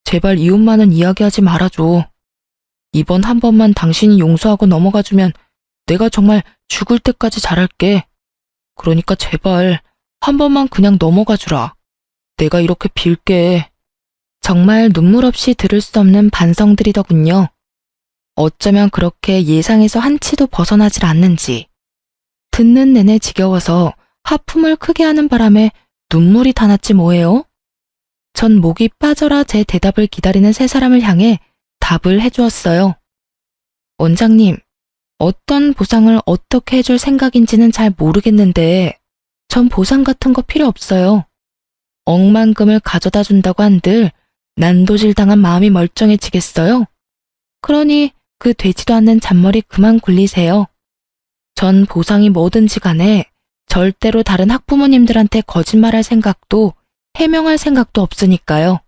제발 이웃만은 이야기하지 말아줘. 이번 한 번만 당신이 용서하고 넘어가주면 내가 정말 죽을 때까지 잘할게. 그러니까 제발 한 번만 그냥 넘어가주라. 내가 이렇게 빌게. 정말 눈물 없이 들을 수 없는 반성들이더군요. 어쩌면 그렇게 예상에서 한치도 벗어나질 않는지. 듣는 내내 지겨워서 하품을 크게 하는 바람에 눈물이 다 났지 뭐예요? 전 목이 빠져라 제 대답을 기다리는 세 사람을 향해 답을 해주었어요. 원장님, 어떤 보상을 어떻게 해줄 생각인지는 잘 모르겠는데 전 보상 같은 거 필요 없어요. 억만금을 가져다 준다고 한들 난도질 당한 마음이 멀쩡해지겠어요? 그러니 그 되지도 않는 잔머리 그만 굴리세요. 전 보상이 뭐든지 간에 절대로 다른 학부모님들한테 거짓말할 생각도 해명할 생각도 없으니까요.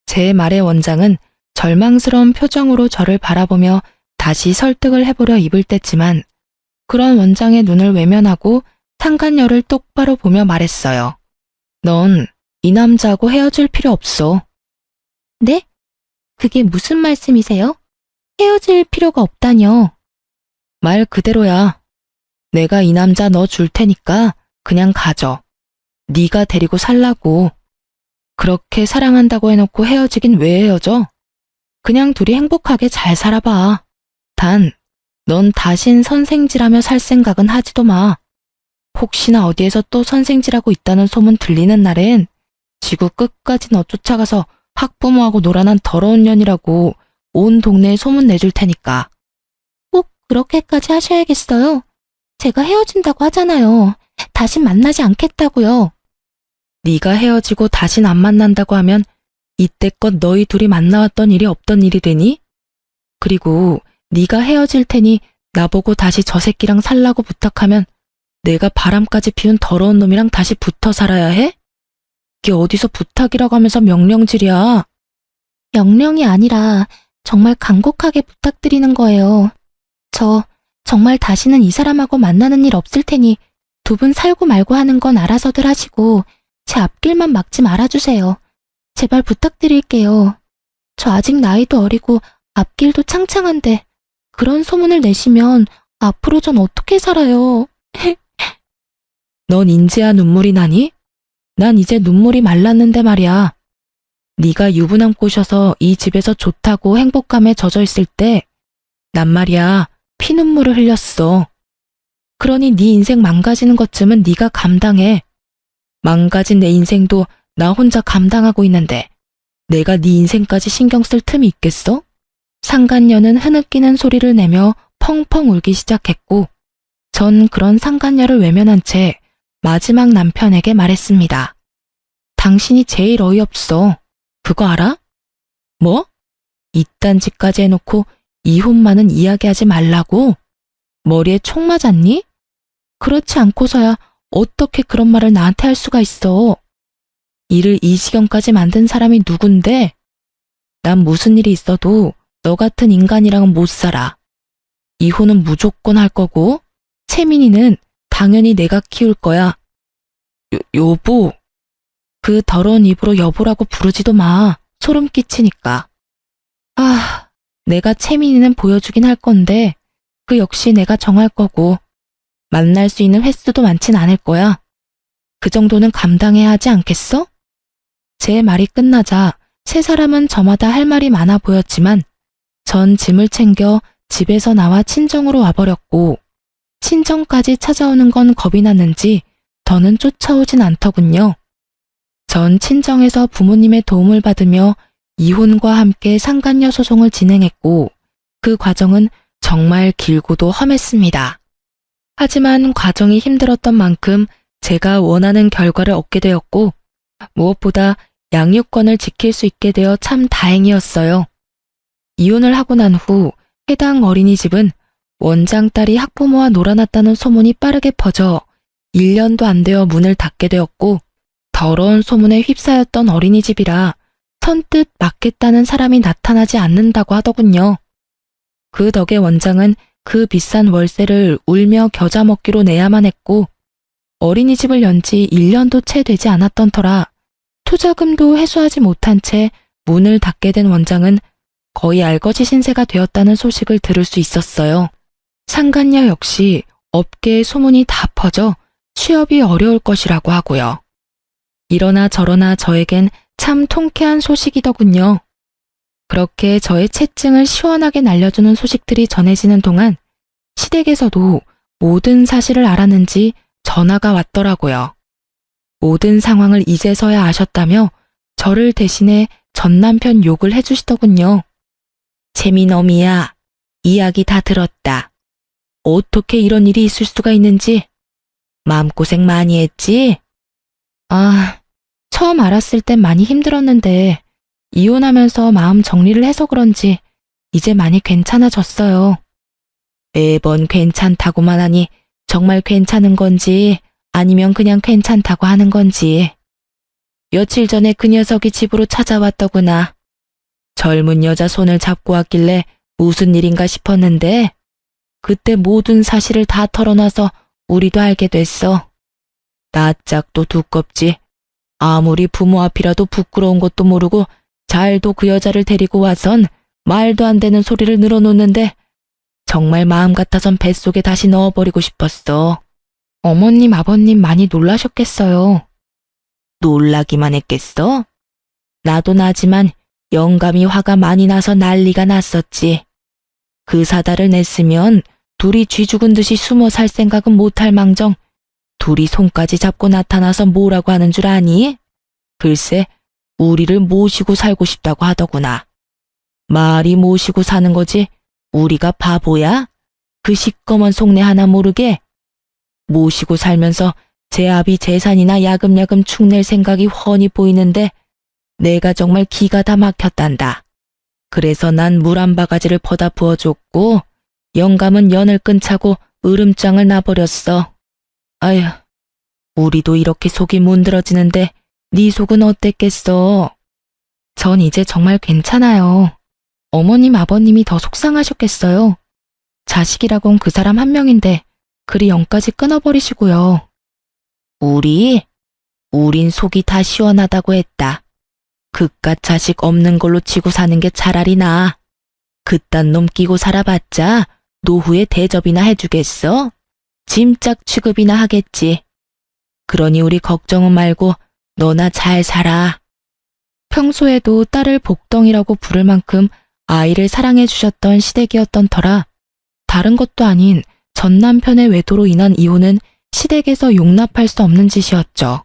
제 말에 원장은 절망스러운 표정으로 저를 바라보며 다시 설득을 해보려 입을 뗐지만 그런 원장의 눈을 외면하고 상간녀를 똑바로 보며 말했어요. 넌 이 남자하고 헤어질 필요 없어. 네? 그게 무슨 말씀이세요? 헤어질 필요가 없다뇨. 말 그대로야. 내가 이 남자 너 줄 테니까 그냥 가져. 네가 데리고 살라고. 그렇게 사랑한다고 해놓고 헤어지긴 왜 헤어져? 그냥 둘이 행복하게 잘 살아봐. 단, 넌 다신 선생질하며 살 생각은 하지도 마. 혹시나 어디에서 또 선생질하고 있다는 소문 들리는 날엔 지구 끝까지 너 쫓아가서 학부모하고 놀아난 더러운 년이라고 온 동네에 소문 내줄 테니까. 꼭 그렇게까지 하셔야겠어요? 제가 헤어진다고 하잖아요. 다신 만나지 않겠다고요. 네가 헤어지고 다신 안 만난다고 하면 이때껏 너희 둘이 만나왔던 일이 없던 일이 되니? 그리고 네가 헤어질 테니 나보고 다시 저 새끼랑 살라고 부탁하면 내가 바람까지 피운 더러운 놈이랑 다시 붙어 살아야 해? 이게 어디서 부탁이라고 하면서 명령질이야. 명령이 아니라 정말 간곡하게 부탁드리는 거예요. 저 정말 다시는 이 사람하고 만나는 일 없을 테니 두 분 살고 말고 하는 건 알아서들 하시고 제 앞길만 막지 말아주세요. 제발 부탁드릴게요. 저 아직 나이도 어리고 앞길도 창창한데 그런 소문을 내시면 앞으로 전 어떻게 살아요? 넌 인제야 눈물이 나니? 난 이제 눈물이 말랐는데 말이야. 네가 유부남 꼬셔서 이 집에서 좋다고 행복감에 젖어 있을 때 난 말이야, 피눈물을 흘렸어. 그러니 네 인생 망가지는 것쯤은 네가 감당해. 망가진 내 인생도 나 혼자 감당하고 있는데 내가 네 인생까지 신경 쓸 틈이 있겠어? 상간녀는 흐느끼는 소리를 내며 펑펑 울기 시작했고 전 그런 상간녀를 외면한 채 마지막 남편에게 말했습니다. 당신이 제일 어이없어. 그거 알아? 뭐? 이딴 짓까지 해놓고 이혼만은 이야기하지 말라고? 머리에 총 맞았니? 그렇지 않고서야 어떻게 그런 말을 나한테 할 수가 있어. 일을 이 지경까지 만든 사람이 누군데? 난 무슨 일이 있어도 너 같은 인간이랑은 못 살아. 이혼은 무조건 할 거고 채민이는 당연히 내가 키울 거야. 여보. 그 더러운 입으로 여보라고 부르지도 마. 소름 끼치니까. 아, 내가 채민이는 보여주긴 할 건데 그 역시 내가 정할 거고 만날 수 있는 횟수도 많진 않을 거야. 그 정도는 감당해야 하지 않겠어? 제 말이 끝나자 세 사람은 저마다 할 말이 많아 보였지만 전 짐을 챙겨 집에서 나와 친정으로 와버렸고 친정까지 찾아오는 건 겁이 났는지 더는 쫓아오진 않더군요. 전 친정에서 부모님의 도움을 받으며 이혼과 함께 상간녀 소송을 진행했고 그 과정은 정말 길고도 험했습니다. 하지만 과정이 힘들었던 만큼 제가 원하는 결과를 얻게 되었고 무엇보다 양육권을 지킬 수 있게 되어 참 다행이었어요. 이혼을 하고 난 후 해당 어린이집은 원장 딸이 학부모와 놀아났다는 소문이 빠르게 퍼져 1년도 안 되어 문을 닫게 되었고 더러운 소문에 휩싸였던 어린이집이라 선뜻 맡겠다는 사람이 나타나지 않는다고 하더군요. 그 덕에 원장은 그 비싼 월세를 울며 겨자 먹기로 내야만 했고 어린이집을 연 지 1년도 채 되지 않았던 터라 투자금도 회수하지 못한 채 문을 닫게 된 원장은 거의 알거지 신세가 되었다는 소식을 들을 수 있었어요. 상간녀 역시 업계의 소문이 다 퍼져 취업이 어려울 것이라고 하고요. 이러나 저러나 저에겐 참 통쾌한 소식이더군요. 그렇게 저의 채증을 시원하게 날려주는 소식들이 전해지는 동안 시댁에서도 모든 사실을 알았는지 전화가 왔더라고요. 모든 상황을 이제서야 아셨다며 저를 대신해 전 남편 욕을 해주시더군요. 재미너미야, 이야기 다 들었다. 어떻게 이런 일이 있을 수가 있는지 마음고생 많이 했지? 아, 처음 알았을 땐 많이 힘들었는데 이혼하면서 마음 정리를 해서 그런지 이제 많이 괜찮아졌어요. 매번 괜찮다고만 하니 정말 괜찮은 건지 아니면 그냥 괜찮다고 하는 건지. 며칠 전에 그 녀석이 집으로 찾아왔더구나. 젊은 여자 손을 잡고 왔길래 무슨 일인가 싶었는데 그때 모든 사실을 다 털어놔서 우리도 알게 됐어. 낯짝도 두껍지. 아무리 부모 앞이라도 부끄러운 것도 모르고 잘도 그 여자를 데리고 와선 말도 안 되는 소리를 늘어놓는데 정말 마음 같아선 뱃속에 다시 넣어버리고 싶었어. 어머님, 아버님 많이 놀라셨겠어요. 놀라기만 했겠어? 나도 나지만 영감이 화가 많이 나서 난리가 났었지. 그 사달을 냈으면 둘이 쥐 죽은 듯이 숨어 살 생각은 못할 망정 둘이 손까지 잡고 나타나서 뭐라고 하는 줄 아니? 글쎄 우리를 모시고 살고 싶다고 하더구나. 말이 모시고 사는 거지 우리가 바보야? 그 시꺼먼 속내 하나 모르게? 모시고 살면서 제 아비 재산이나 야금야금 축낼 생각이 훤히 보이는데 내가 정말 기가 다 막혔단다. 그래서 난 물 한 바가지를 퍼다 부어줬고 영감은 연을 끈차고 으름장을 놔버렸어. 아휴, 우리도 이렇게 속이 문드러지는데 네 속은 어땠겠어? 전 이제 정말 괜찮아요. 어머님, 아버님이 더 속상하셨겠어요. 자식이라곤 그 사람 한 명인데 그리 영까지 끊어버리시고요. 우린 속이 다 시원하다고 했다. 그깟 자식 없는 걸로 치고 사는 게 차라리 나아. 그딴 놈 끼고 살아봤자 노후에 대접이나 해주겠어? 짐짝 취급이나 하겠지. 그러니 우리 걱정은 말고 너나 잘 살아. 평소에도 딸을 복덩이라고 부를 만큼 아이를 사랑해 주셨던 시댁이었던 터라 다른 것도 아닌 전 남편의 외도로 인한 이혼은 시댁에서 용납할 수 없는 짓이었죠.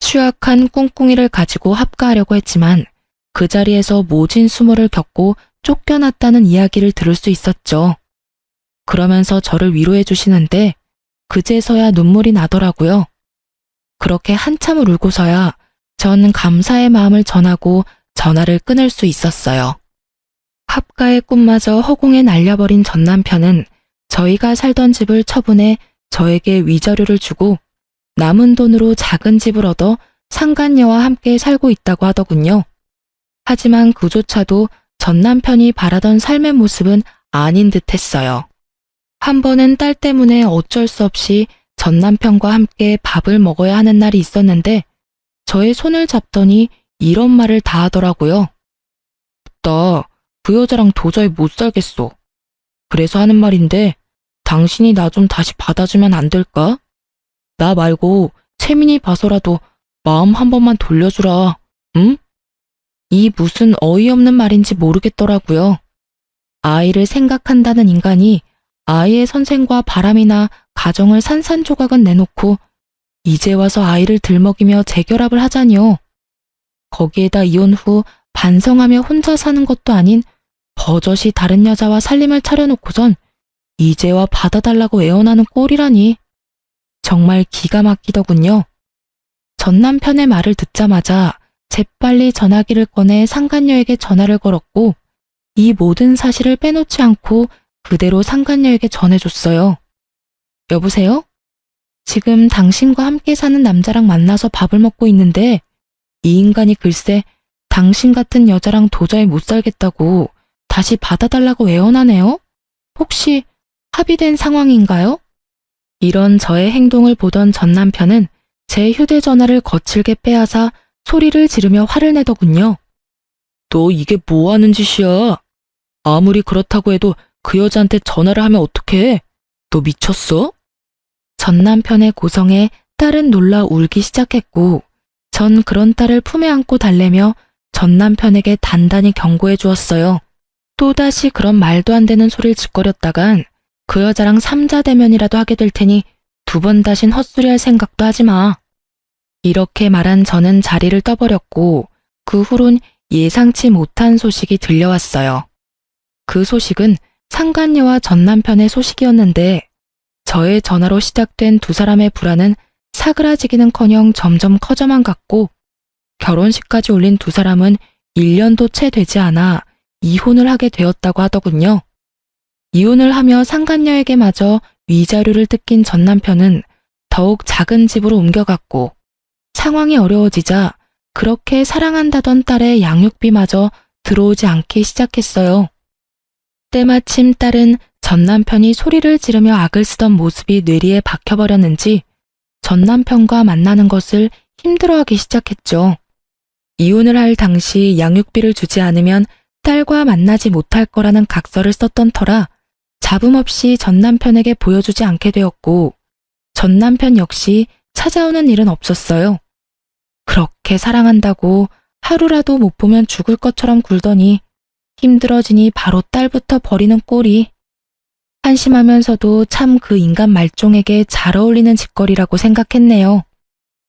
취약한 꿍꿍이를 가지고 합가하려고 했지만 그 자리에서 모진 수모를 겪고 쫓겨났다는 이야기를 들을 수 있었죠. 그러면서 저를 위로해 주시는데 그제서야 눈물이 나더라고요. 그렇게 한참을 울고서야 전 감사의 마음을 전하고 전화를 끊을 수 있었어요. 합가의 꿈마저 허공에 날려버린 전 남편은 저희가 살던 집을 처분해 저에게 위자료를 주고 남은 돈으로 작은 집을 얻어 상간녀와 함께 살고 있다고 하더군요. 하지만 그조차도 전 남편이 바라던 삶의 모습은 아닌 듯 했어요. 한 번은 딸 때문에 어쩔 수 없이 전 남편과 함께 밥을 먹어야 하는 날이 있었는데 저의 손을 잡더니 이런 말을 다 하더라고요. 나 그 여자랑 도저히 못 살겠어. 그래서 하는 말인데 당신이 나 좀 다시 받아주면 안 될까? 나 말고 채민이 봐서라도 마음 한 번만 돌려주라. 응? 이 무슨 어이없는 말인지 모르겠더라고요. 아이를 생각한다는 인간이 아이의 선생과 바람이나 가정을 산산조각은 내놓고 이제 와서 아이를 들먹이며 재결합을 하자니요. 거기에다 이혼 후 반성하며 혼자 사는 것도 아닌 버젓이 다른 여자와 살림을 차려놓고선 이제와 받아달라고 애원하는 꼴이라니. 정말 기가 막히더군요. 전 남편의 말을 듣자마자 재빨리 전화기를 꺼내 상간녀에게 전화를 걸었고 이 모든 사실을 빼놓지 않고 그대로 상간녀에게 전해줬어요. 여보세요? 지금 당신과 함께 사는 남자랑 만나서 밥을 먹고 있는데 이 인간이 글쎄 당신 같은 여자랑 도저히 못 살겠다고 다시 받아달라고 애원하네요? 혹시 합의된 상황인가요? 이런 저의 행동을 보던 전 남편은 제 휴대전화를 거칠게 빼앗아 소리를 지르며 화를 내더군요. 너 이게 뭐 하는 짓이야? 아무리 그렇다고 해도 그 여자한테 전화를 하면 어떡해? 너 미쳤어? 전 남편의 고성에 딸은 놀라 울기 시작했고 전 그런 딸을 품에 안고 달래며 전 남편에게 단단히 경고해 주었어요. 또다시 그런 말도 안 되는 소리를 짓거렸다간 그 여자랑 삼자대면이라도 하게 될 테니 두 번 다신 헛소리 할 생각도 하지 마. 이렇게 말한 저는 자리를 떠버렸고 그 후론 예상치 못한 소식이 들려왔어요. 그 소식은 상간녀와 전 남편의 소식이었는데 저의 전화로 시작된 두 사람의 불화는 사그라지기는커녕 점점 커져만 갔고 결혼식까지 올린 두 사람은 1년도 채 되지 않아 이혼을 하게 되었다고 하더군요. 이혼을 하며 상간녀에게마저 위자료를 뜯긴 전 남편은 더욱 작은 집으로 옮겨갔고 상황이 어려워지자 그렇게 사랑한다던 딸의 양육비마저 들어오지 않기 시작했어요. 때마침 딸은 전 남편이 소리를 지르며 악을 쓰던 모습이 뇌리에 박혀버렸는지 전 남편과 만나는 것을 힘들어하기 시작했죠. 이혼을 할 당시 양육비를 주지 않으면 딸과 만나지 못할 거라는 각서를 썼던 터라 잡음 없이 전 남편에게 보여주지 않게 되었고 전 남편 역시 찾아오는 일은 없었어요. 그렇게 사랑한다고 하루라도 못 보면 죽을 것처럼 굴더니 힘들어지니 바로 딸부터 버리는 꼴이 한심하면서도 참 그 인간 말종에게 잘 어울리는 짓거리라고 생각했네요.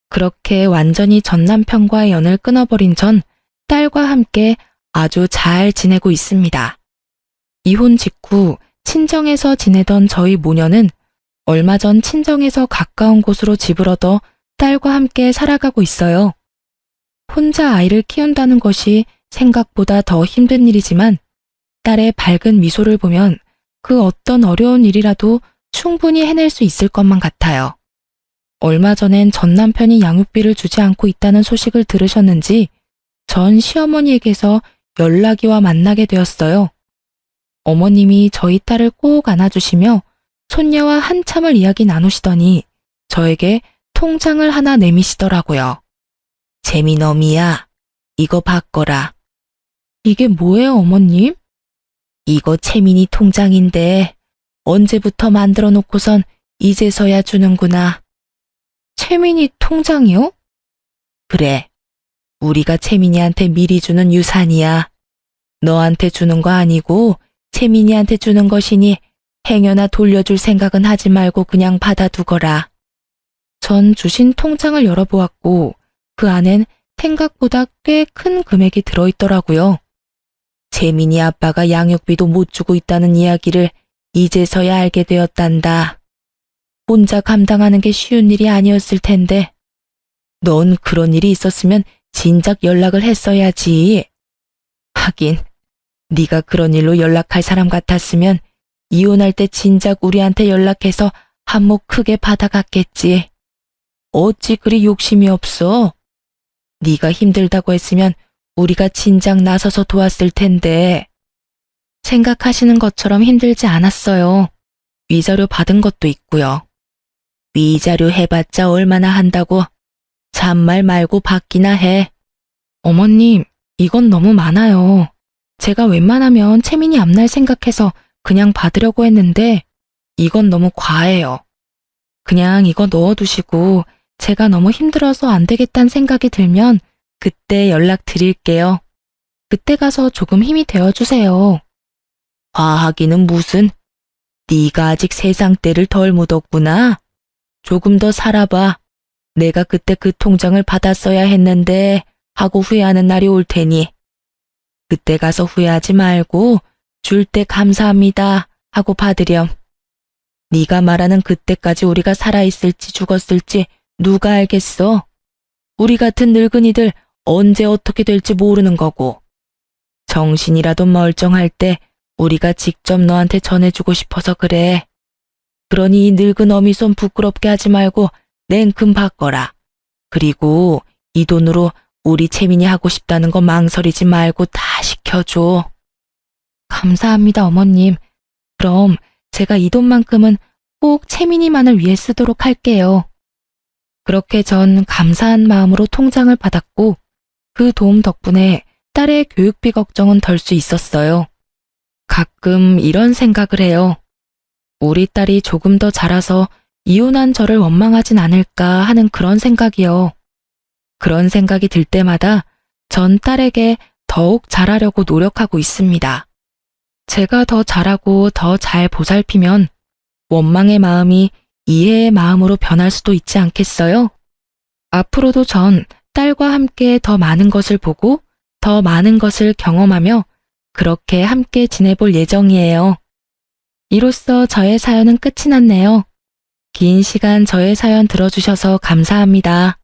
그렇게 완전히 전 남편과의 연을 끊어버린 전 딸과 함께 아주 잘 지내고 있습니다. 이혼 직후 친정에서 지내던 저희 모녀는 얼마 전 친정에서 가까운 곳으로 집을 얻어 딸과 함께 살아가고 있어요. 혼자 아이를 키운다는 것이 생각보다 더 힘든 일이지만 딸의 밝은 미소를 보면 그 어떤 어려운 일이라도 충분히 해낼 수 있을 것만 같아요. 얼마 전엔 전 남편이 양육비를 주지 않고 있다는 소식을 들으셨는지 전 시어머니에게서 연락이 와 만나게 되었어요. 어머님이 저희 딸을 꼭 안아주시며 손녀와 한참을 이야기 나누시더니 저에게 통장을 하나 내미시더라고요. 재미너미야, 이거 받거라. 이게 뭐예요, 어머님? 이거 채민이 통장인데 언제부터 만들어 놓고선 이제서야 주는구나. 채민이 통장이요? 그래, 우리가 채민이한테 미리 주는 유산이야. 너한테 주는 거 아니고 채민이한테 주는 것이니 행여나 돌려줄 생각은 하지 말고 그냥 받아두거라. 전 주신 통장을 열어보았고 그 안엔 생각보다 꽤 큰 금액이 들어있더라고요. 채민이 아빠가 양육비도 못 주고 있다는 이야기를 이제서야 알게 되었단다. 혼자 감당하는 게 쉬운 일이 아니었을 텐데. 넌 그런 일이 있었으면 진작 연락을 했어야지. 하긴 네가 그런 일로 연락할 사람 같았으면 이혼할 때 진작 우리한테 연락해서 한몫 크게 받아갔겠지. 어찌 그리 욕심이 없어? 네가 힘들다고 했으면 우리가 진작 나서서 도왔을 텐데. 생각하시는 것처럼 힘들지 않았어요. 위자료 받은 것도 있고요. 위자료 해봤자 얼마나 한다고. 잔말 말고 받기나 해. 어머님, 이건 너무 많아요. 제가 웬만하면 채민이 앞날 생각해서 그냥 받으려고 했는데 이건 너무 과해요. 그냥 이거 넣어두시고 제가 너무 힘들어서 안 되겠다는 생각이 들면 그때 연락드릴게요. 그때 가서 조금 힘이 되어주세요. 과하기는 무슨. 네가 아직 세상 때를 덜 묻었구나. 조금 더 살아봐. 내가 그때 그 통장을 받았어야 했는데 하고 후회하는 날이 올 테니. 그때 가서 후회하지 말고 줄 때 감사합니다 하고 받으렴. 네가 말하는 그때까지 우리가 살아있을지 죽었을지 누가 알겠어. 우리 같은 늙은이들 언제 어떻게 될지 모르는 거고. 정신이라도 멀쩡할 때 우리가 직접 너한테 전해주고 싶어서 그래. 그러니 이 늙은 어미손 부끄럽게 하지 말고 냉큼 바꿔라. 그리고 이 돈으로 우리 채민이 하고 싶다는 거 망설이지 말고 다 시켜줘. 감사합니다, 어머님. 그럼 제가 이 돈만큼은 꼭 채민이만을 위해 쓰도록 할게요. 그렇게 전 감사한 마음으로 통장을 받았고 그 도움 덕분에 딸의 교육비 걱정은 덜 수 있었어요. 가끔 이런 생각을 해요. 우리 딸이 조금 더 자라서 이혼한 저를 원망하진 않을까 하는 그런 생각이요. 그런 생각이 들 때마다 전 딸에게 더욱 잘하려고 노력하고 있습니다. 제가 더 잘하고 더 잘 보살피면 원망의 마음이 이해의 마음으로 변할 수도 있지 않겠어요? 앞으로도 전 딸과 함께 더 많은 것을 보고 더 많은 것을 경험하며 그렇게 함께 지내볼 예정이에요. 이로써 저의 사연은 끝이 났네요. 긴 시간 저의 사연 들어주셔서 감사합니다.